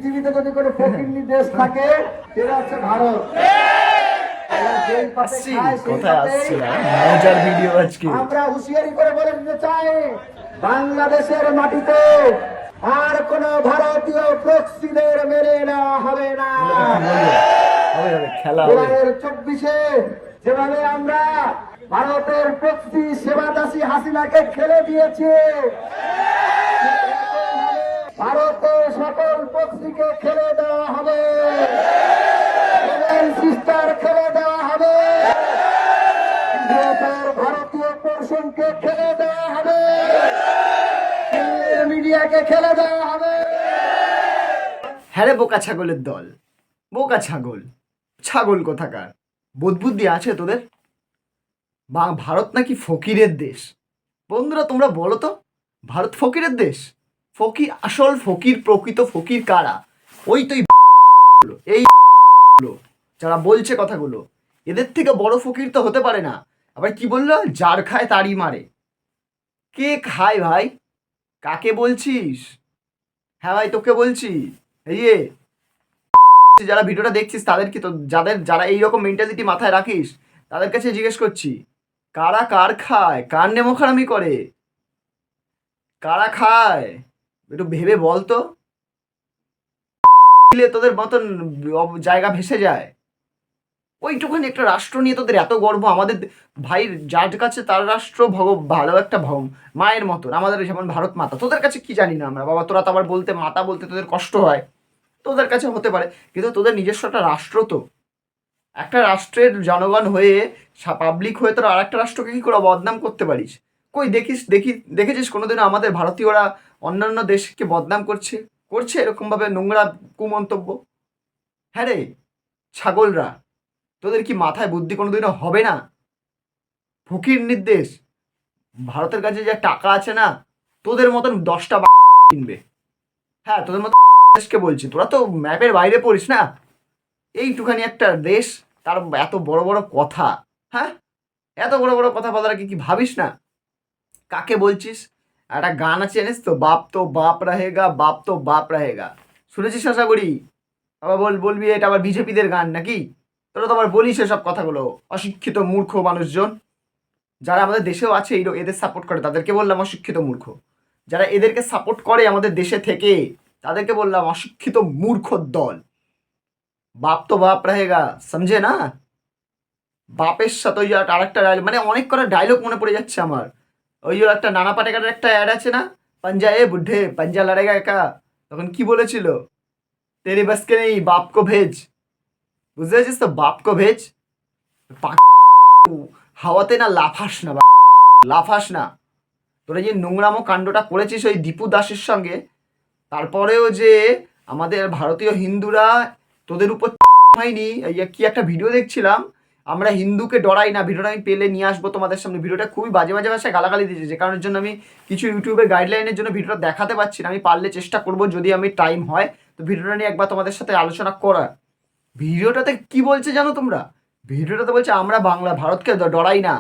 পৃথিবীতে যদি কোনো ফকিরনি দেশ থাকে সেটা হচ্ছে ভারত। কোথায় আসছি মজার ভিডিও আজকে। আমরা হুঁশিয়ারি করে বলে দিতে চাই, বাংলাদেশের মাটিতে আর কোন ভারতীয় প্রক্সিদের মেনে নেওয়া হবে না। খেলা হবে 2024-এ যেভাবে আমরা ভারতের প্রক্সি সেবাদাসী হাসিনাকে খেলে দিয়েছি, ভারতের সকল প্রক্সিকে খেলে দেওয়া হবে, সিস্টার খেলে দেওয়া হবে, ভারতীয় প্রশাসনকে খেলে দেওয়া হবে, মিডিয়াকে খেলে দেওয়া হবে। হ্যাঁ রে বোকা ছাগলের দল, বোকা ছাগল, ছাগল কোথাকার। বোধবুদ্ধি আছে তোদের? ভারত নাকি ফকিরের দেশ। বন্ধুরা তোমরা বলো তো, ভারত ফকিরের দেশ? ফকির, আসল ফকির, প্রকৃত ফকির কারা? ওই তো এই যারা বলছে কথাগুলো, এদের থেকে বড় ফকির তো হতে পারে না। আবার কি বললো, যার খায় তারই মারে। কে খায় ভাই? কাকে বলছিস? হ্যাঁ ভাই তোকে বলছি। এই যে যারা ভিডিওটা দেখছিস তাদেরকে তো, যারা এইরকম মেন্টালিটি মাথায় রাখিস তাদের কাছে জিজ্ঞেস করছি, কারা কার খায়? কার নেমোখারামি করে? কারা খায়? একটু ভেবে বল তো। তোদের মতন জায়গা ভেসে যায়। ওইটুখানি একটা রাষ্ট্র নিয়ে তোদের এত গর্ব। আমাদের ভাই যার কাছে তার রাষ্ট্র ভালো একটা মায়ের মতন, আমাদের যেমন ভারত মাতা। তোদের কাছে কি জানি না আমরা, বাবা তোরা তো আবার বলতে, মাতা বলতে তোদের কষ্ট হয়, তোদের কাছে হতে পারে, কিন্তু তোদের নিজস্ব একটা রাষ্ট্র তো। একটা রাষ্ট্রের জনগণ হয়ে, পাবলিক হয়ে তোরা আর একটা রাষ্ট্রকে কি করে বদনাম করতে পারিস? কই দেখেছিস কোনোদিনও আমাদের ভারতীয়রা অন্যান্য দেশকে বদনাম করছে এরকমভাবে নোংরা কুমন্তব্য? হ্যাঁ রে ছাগলরা, তোদের কি মাথায় বুদ্ধি কোনোদিনও হবে না? ফকির নির্দেশ, ভারতের কাছে যে টাকা আছে না, তোদের মতন 10টা কিনবে। হ্যাঁ তোদের মতো দেশকে বলছি, তোরা তো ম্যাপের বাইরে পড়িস না। এইটুখানি একটা দেশ, তার এত বড় বড় কথা। হ্যাঁ, এত বড় বড় কথা বলার কি ভাবিস না? কাকে বলছিস? একটা গান আছে জানিস তো, বাপ তো বাপ রহেগা, বাপ তো বাপ রহেগা। শুনেছিস আশা করি? আবার বলবি এটা আবার বিজেপিদের গান নাকি? তোরা তো আবার বলিস এসব কথাগুলো। অশিক্ষিত মূর্খ মানুষজন যারা আমাদের দেশেও আছে, এদের সাপোর্ট করে তাদেরকে বললাম অশিক্ষিত মূর্খ। যারা এদেরকে সাপোর্ট করে আমাদের দেশে থেকে, তাদেরকে বললাম অশিক্ষিত মূর্খর দল। বাপ তো বাপ রহেগা, সমঝে না? বাপের সাথে ওই আরেকটা ডায়লগ, মানে অনেক কটা ডায়লগ মনে পড়ে যাচ্ছে আমার। ওই যে একটা নানা পাটেকারের একটা অ্যাড আছে না, পাঞ্জা এ বুদ্ধে পাঞ্জা লড়েগা একা, তখন কি বলেছিল? তেরি বাসকে নেই বাপ কো ভেজ। বুঝতে পেরেছিস তো? বাপ কো ভেজ। হাওয়াতে না লাফাস না, লাফাস না। তোরা যে নোংরামো কাণ্ডটা করেছিস ওই দীপু দাসের সঙ্গে, তারপরেও যে আমাদের ভারতীয় হিন্দুরা তোদের উপর হয়নি। কি একটা ভিডিও দেখছিলাম, আমরা হিন্দুকে ডরাই না, ভিডিওটা আমি পেলে নিয়ে আসবো তোমাদের সামনে। ভিডিওটা খুবই বাজে বাজে ভাষায় গালাগালি দিয়েছে, যে কারণের জন্য আমি কিছু ইউটিউবের গাইডলাইনের জন্য ভিডিওটা দেখাতে পারছি না। আমি পারলে চেষ্টা করব, যদি আমি টাইম হয় তো ভিডিওটা নিয়ে একবার তোমাদের সাথে আলোচনা করার। ভিডিওটাতে কি বলছে জানো তোমরা? ভিডিওটাতে বলছে আমরা ভারতকে ডরাই না,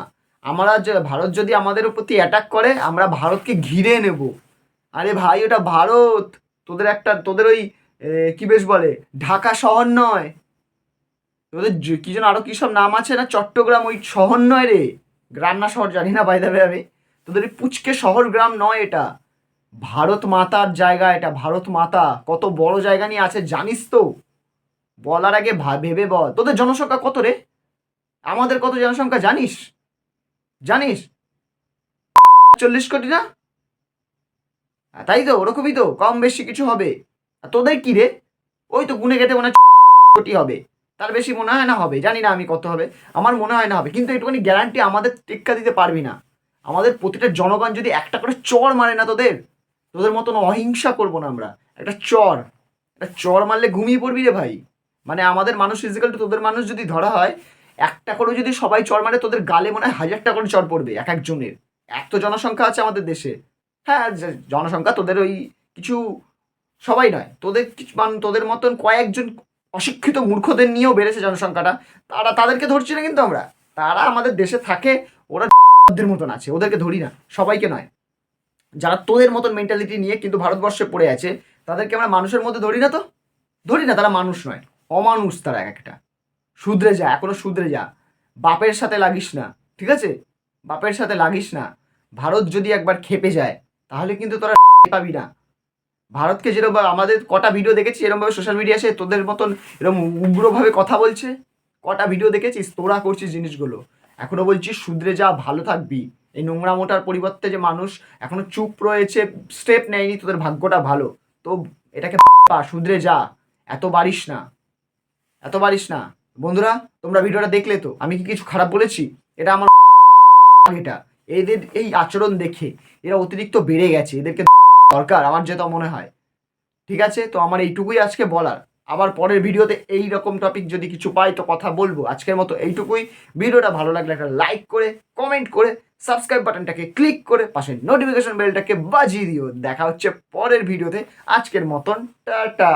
আমরা ভারত যদি আমাদের প্রতি অ্যাটাক করে আমরা ভারতকে ঘিরে নেব। আরে ভাই ওটা ভারত, তোদের ওই কি বেশ বলে ঢাকা শহর নয়, তোদের কি যেন আরো কি সব নাম আছে না, চট্টগ্রাম, ওই শহর নয় রে। গ্রাম না শহর জানি না, বাইরে আমি। তোদের ওই পুচকে শহর গ্রাম নয় এটা, ভারত মাতার জায়গা এটা। ভারত মাতা কত বড় জায়গা নিয়ে আছে জানিস তো? বলার আগে ভেবে বল। তোদের জনসংখ্যা কত রে? আমাদের কত জনসংখ্যা জানিস? জানিস 40 কোটি না? তাই তো, ওরকমই তো, কম বেশি কিছু হবে। আর তোদের কি রে? ওই তো গুনে গেতে মনে হয় কোটি হবে, তার বেশি মনে হয় না হবে, জানি না আমি কত হবে, আমার মনে হয় না হবে। কিন্তু একটুখানি গ্যারান্টি আমাদের টেক্কা দিতে পারবি না। আমাদের প্রতিটা জনগণ যদি একটা করে চর মারে না তোদের মতন অহিংসা করবো না আমরা। একটা চর মারলে ঘুমিয়ে পড়বি রে ভাই। মানে আমাদের মানুষ ফিজিক্যাল টু তোদের মানুষ যদি ধরা হয়, একটা করে যদি সবাই চর মারে, তোদের গালে মনে হয় 1000টা করে চর পড়বে এক একজনের। এত জনসংখ্যা আছে আমাদের দেশে। হ্যাঁ জনসংখ্যা তোদের ওই কিছু সবাই নয়, তোদের মতন কয়েকজন অশিক্ষিত মূর্খদের নিয়েও বেড়েছে জনসংখ্যাটা। তাদেরকে ধরছি না কিন্তু আমরা, তারা আমাদের দেশে থাকে, ওরা দের মতন আছে, ওদেরকে ধরি না, সবাইকে নয়। যারা তোদের মতন মেন্টালিটি নিয়ে কিন্তু ভারতবর্ষে পড়ে আছে, তাদেরকে আমরা মানুষের মধ্যে ধরি না তো। ধরি না তারা মানুষ নয়, অমানুষ তারা এক একটা। শুধরে যা, এখনো শুধরে যা। বাপের সাথে লাগিস না, ঠিক আছে? বাপের সাথে লাগিস না। ভারত যদি একবার খেপে যায় তাহলে কিন্তু তোরা পাবি না। ভারতকে যেরকম আমাদের কটা ভিডিও দেখেছি এরকমভাবে সোশ্যাল মিডিয়া এসে তোদের মতন এরকম উগ্রভাবে কথা বলছে, কটা ভিডিও দেখেছিস? তোরা করছিস জিনিসগুলো। এখনো বলছিস শুধরে যা, ভালো থাকবি। এই নোংরা মোটার পরিবর্তে যে মানুষ এখনো চুপ রয়েছে, স্টেপ নেয়নি, তোদের ভাগ্যটা ভালো। তো এটাকে শুধরে যা, এত বাড়িস না, এত বাড়িস না। বন্ধুরা, তোমরা ভিডিওটা দেখলে তো? আমি কি কিছু খারাপ বলেছি? এটা আমার এটা এদের এই আচরণ দেখে এরা অতিরিক্ত বেড়ে গেছে, এদেরকে দরকার আমার যেটা মনে হয়। ঠিক আছে, তো আমার এইটুকুই আজকে বলার। আবার পরের ভিডিওতে এই রকম টপিক যদি কিছু পাই তো কথা বলবো। আজকের মতো এইটুকুই। ভিডিওটা ভালো লাগলে একটা লাইক করে, কমেন্ট করে, সাবস্ক্রাইব বাটনটাকে ক্লিক করে পাশে নোটিফিকেশন বেলটাকে বাজিয়ে দিও। দেখা হচ্ছে পরের ভিডিওতে। আজকের মতন টাটা।